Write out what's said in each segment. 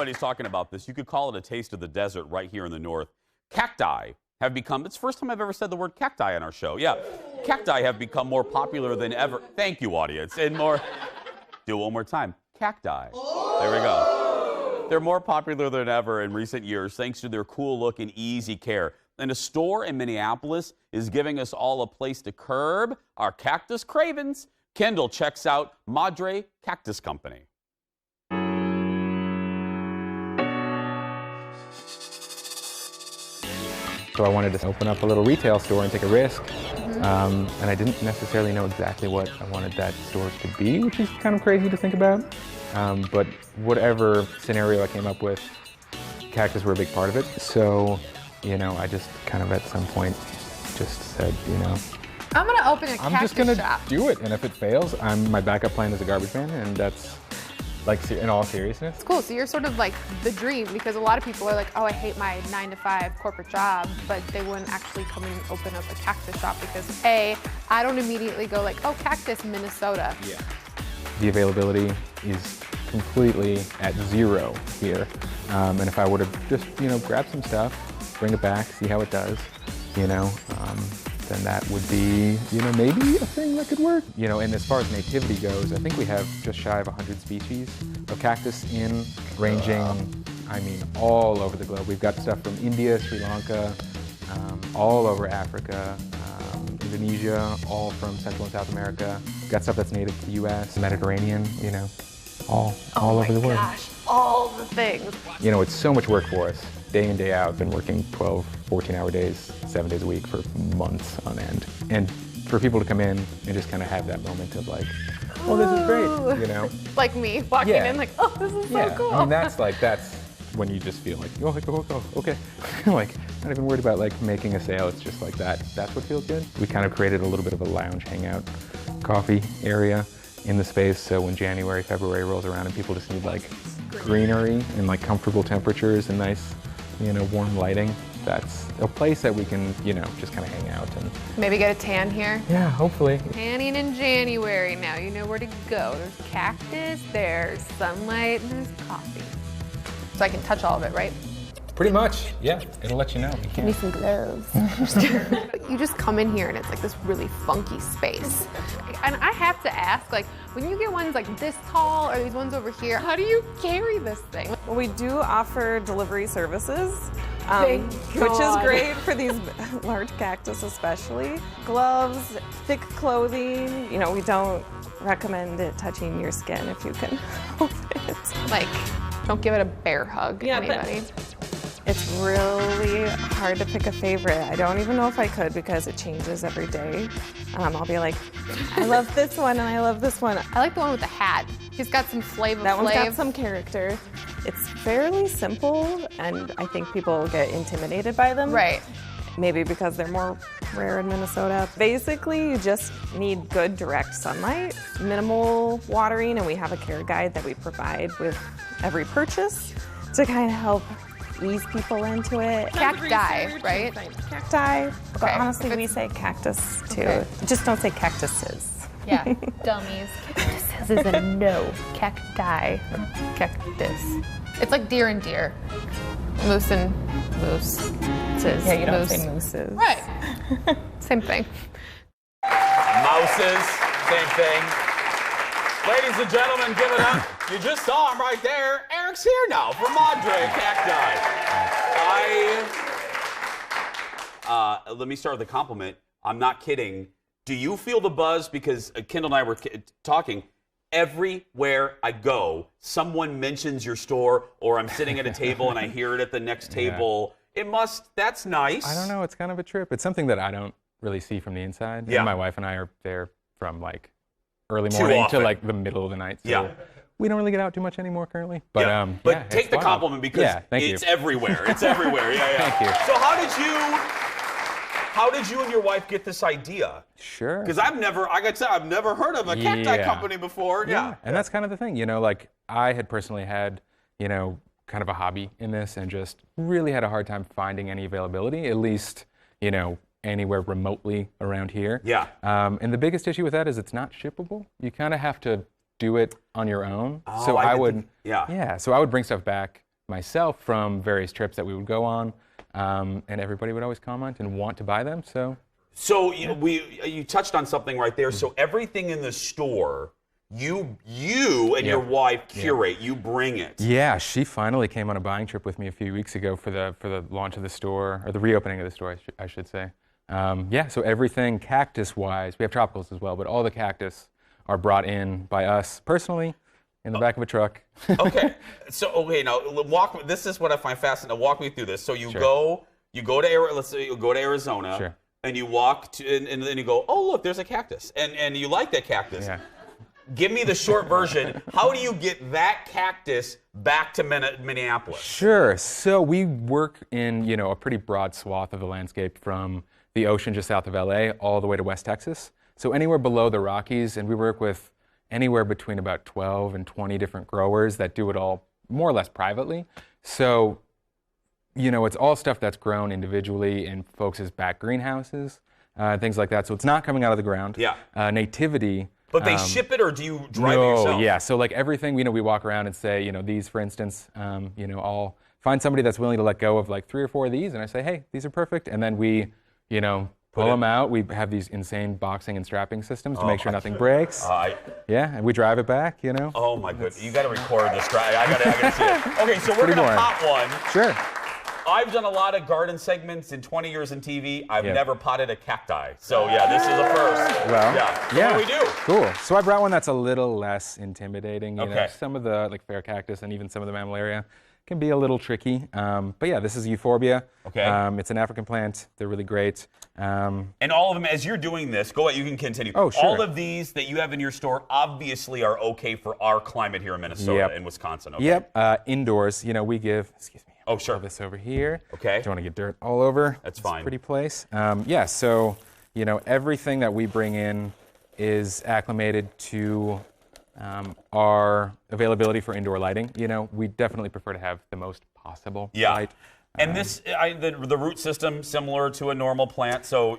everybody's talking about this. You could call it a taste of the desert right here in the north. Cacti have become, it's the first time I've ever said the word cacti on our show. Yeah, cacti have become more popular than ever. Thank you, audience. And more, do it one more time. Cacti. There we go. They're more popular than ever in recent years thanks to their cool look and easy care. And a store in Minneapolis is giving us all a place to curb our cactus cravings. Kendall checks out Madre Cactus Company. So I wanted to open up a little retail store and take a risk. And I didn't necessarily know exactly what I wanted that store to be, which is kind of crazy to think about. But whatever scenario I came up with, cactus were a big part of it. So, you know, I just kind of at some point just said, you know, I'm gonna open a cactus shop. I'm just gonna do it, and if it fails, my backup plan is a garbage man, and that's like in all seriousness. It's cool. So you're sort of like the dream, because a lot of people are like, oh, I hate my 9-to-5 corporate job, but they wouldn't actually come and open up a cactus shop because I don't immediately go like, oh, cactus, Minnesota. Yeah. The availability is completely at zero here, and if I would have just, you know, grabbed some stuff, bring it back, see how it does, you know, then that would be, you know, maybe a thing that could work. You know, and as far as nativity goes, I think we have just shy of 100 species of cactus ranging, I mean, all over the globe. We've got stuff from India, Sri Lanka, all over Africa, Indonesia, all from Central and South America. We've got stuff that's native to the US, Mediterranean, you know, all over the world. Oh my gosh, all the things. You know, it's so much work for us. Day in, day out, been working 12, 14-hour days, 7 days a week for months on end. And for people to come in and just kind of have that moment of like, oh, this is great, you know? Like me, walking in like, oh, this is so cool. I mean, that's when you just feel like, oh, okay. Like, not even worried about like making a sale, it's just like that. That's what feels good. We kind of created a little bit of a lounge hangout coffee area in the space, so when January, February rolls around and people just need like greenery and like comfortable temperatures and nice, you know, warm lighting, that's a place that we can, you know, just kind of hang out and maybe get a tan here. Yeah, hopefully. Tanning in January. Now you know where to go. There's cactus, there's sunlight, and there's coffee. So I can touch all of it, right? Pretty much, yeah. It'll let you know. Give me some gloves. You just come in here and it's like this really funky space. And I have to ask, like, when you get ones like this tall or these ones over here, how do you carry this thing? Well, we do offer delivery services, which is great for these large cactus especially. Gloves, thick clothing, you know, we don't recommend it touching your skin if you can help it. Like, don't give it a bear hug, anybody. It's really hard to pick a favorite. I don't even know if I could because it changes every day. I'll be like, I love this one and I love this one. I like the one with the hat. He's got some flavor. That one's got some character. It's fairly simple and I think people get intimidated by them. Right. Maybe because they're more rare in Minnesota. Basically, you just need good direct sunlight, minimal watering, and we have a care guide that we provide with every purchase to kind of help ease people into it. Cacti, right? Cacti, but honestly we say cactus too. Okay. Just don't say cactuses. Yeah, dummies. Cactuses is a no. Cacti, cactus. It's like deer and deer. Moose and moose. Yeah, you don't say mooses. Right. Same thing. Mouses, same thing. Ladies and gentlemen, give it up. You just saw him right there. Eric's here now from Madre Cacti. Let me start with a compliment. I'm not kidding. Do you feel the buzz? Because Kendall and I were talking. Everywhere I go, someone mentions your store, or I'm sitting at a table and I hear it at the next table. That's nice. I don't know, it's kind of a trip. It's something that I don't really see from the inside. Yeah. And my wife and I are there from like early morning to like the middle of the night. So we don't really get out too much anymore currently. But, but take the compliment because it's everywhere. It's everywhere. Thank you. So how did you and your wife get this idea? Sure. Because I've never heard of a cacti company before. Yeah. And that's kind of the thing, you know, like I had personally had, you know, kind of a hobby in this and just really had a hard time finding any availability, at least, you know, anywhere remotely around here. Yeah. And the biggest issue with that is it's not shippable. You kind of have to do it on your own. Oh, so I would so I would bring stuff back myself from various trips that we would go on, and everybody would always comment and want to buy them. So you touched on something right there. So everything in the store, you and your wife curate. You bring it. Yeah, she finally came on a buying trip with me a few weeks ago for the launch of the store, or the reopening of the store, I should say. So everything cactus-wise, we have tropicals as well, but all the cactus are brought in by us personally in the back of a truck. Okay. Now this is what I find fascinating. Walk me through this. So you go let's say you go to Arizona. Sure. And you walk and then you go, oh look, there's a cactus, and you like that cactus. Yeah. Give me the short version. How do you get that cactus back to Minneapolis? Sure. So we work in a pretty broad swath of the landscape, from the ocean just south of LA all the way to West Texas. So anywhere below the Rockies, and we work with anywhere between about 12 and 20 different growers that do it all more or less privately. So it's all stuff that's grown individually in folks' back greenhouses, things like that. So it's not coming out of the ground. Yeah. Nativity. But they ship it, or do you drive it yourself? Yeah. So like everything, we walk around and say, these, for instance, I'll find somebody that's willing to let go of like 3 or 4 of these, and I say, hey, these are perfect. And then we, pull them out. We have these insane boxing and strapping systems to make sure nothing breaks. And we drive it back, Oh my goodness. You got to record this. I got to see it. Okay, so we're going to pop one. Sure. I've done a lot of garden segments in 20 years in TV. I've never potted a cacti. So this is a first. Well, So what do we do? Cool. So I brought one that's a little less intimidating. You know, Okay. some of the fair cactus and even some of the mammillaria can be a little tricky. But yeah, this is euphorbia. Okay. It's an African plant. They're really great. And all of them, as you're doing this, go ahead, you can continue. Oh, sure. All of these that you have in your store obviously are okay for our climate here in Minnesota and Wisconsin. Okay? Yep. Indoors, we give, excuse me. Oh, sure. Throw this over here. Okay. Don't want to get dirt all over. That's It's a fine. pretty place. So, everything that we bring in is acclimated to our availability for indoor lighting. We definitely prefer to have the most possible light. And the root system similar to a normal plant. So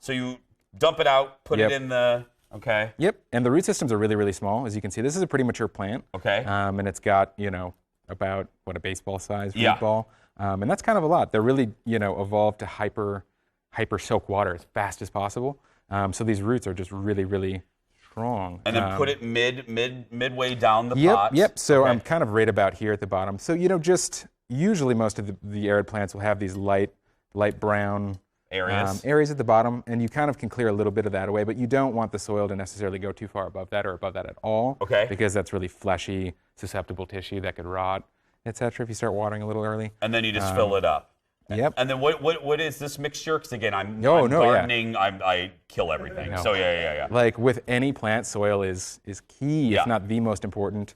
So you dump it out, put it in the. Okay. Yep. And the root systems are really, really small, as you can see. This is a pretty mature plant. Okay. And it's got about a baseball size root ball. And that's kind of a lot. They're really evolved to hyper soak water as fast as possible. So these roots are just really, really strong. And then put it midway down the pot. Yep. So I'm kind of right about here at the bottom. So just usually most of the arid plants will have these light brown areas at the bottom, and you kind of can clear a little bit of that away, but you don't want the soil to necessarily go too far above that or above that at all. Okay. Because that's really fleshy, susceptible tissue that could rot, etc. if you start watering a little early. And then you just fill it up. Yep. And then what is this mixture? Because again, I'm gardening. I kill everything. So yeah. Like with any plant, soil is key, if not the most important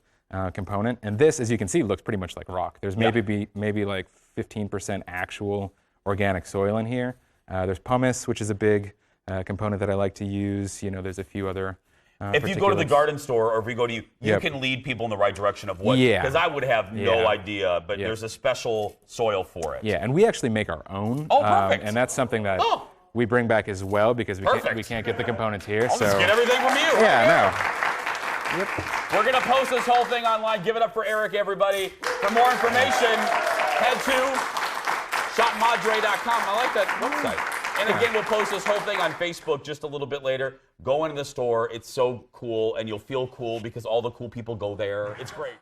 component. And this, as you can see, looks pretty much like rock. There's maybe like 15% actual organic soil in here. There's pumice, which is a big component that I like to use. There's a few other. If you go to the garden store, or if we go to you can lead people in the right direction of what. Yeah. Because I would have no idea, but there's a special soil for it. Yeah, and we actually make our own. Oh, perfect. And that's something that we bring back as well because we can't get the components here. I'll just get everything from you. Yeah, Yep. We're going to post this whole thing online. Give it up for Eric, everybody. For more information, head to shopmadre.com. I like that website. And again, we'll post this whole thing on Facebook just a little bit later. Go into the store. It's so cool, and you'll feel cool because all the cool people go there. It's great.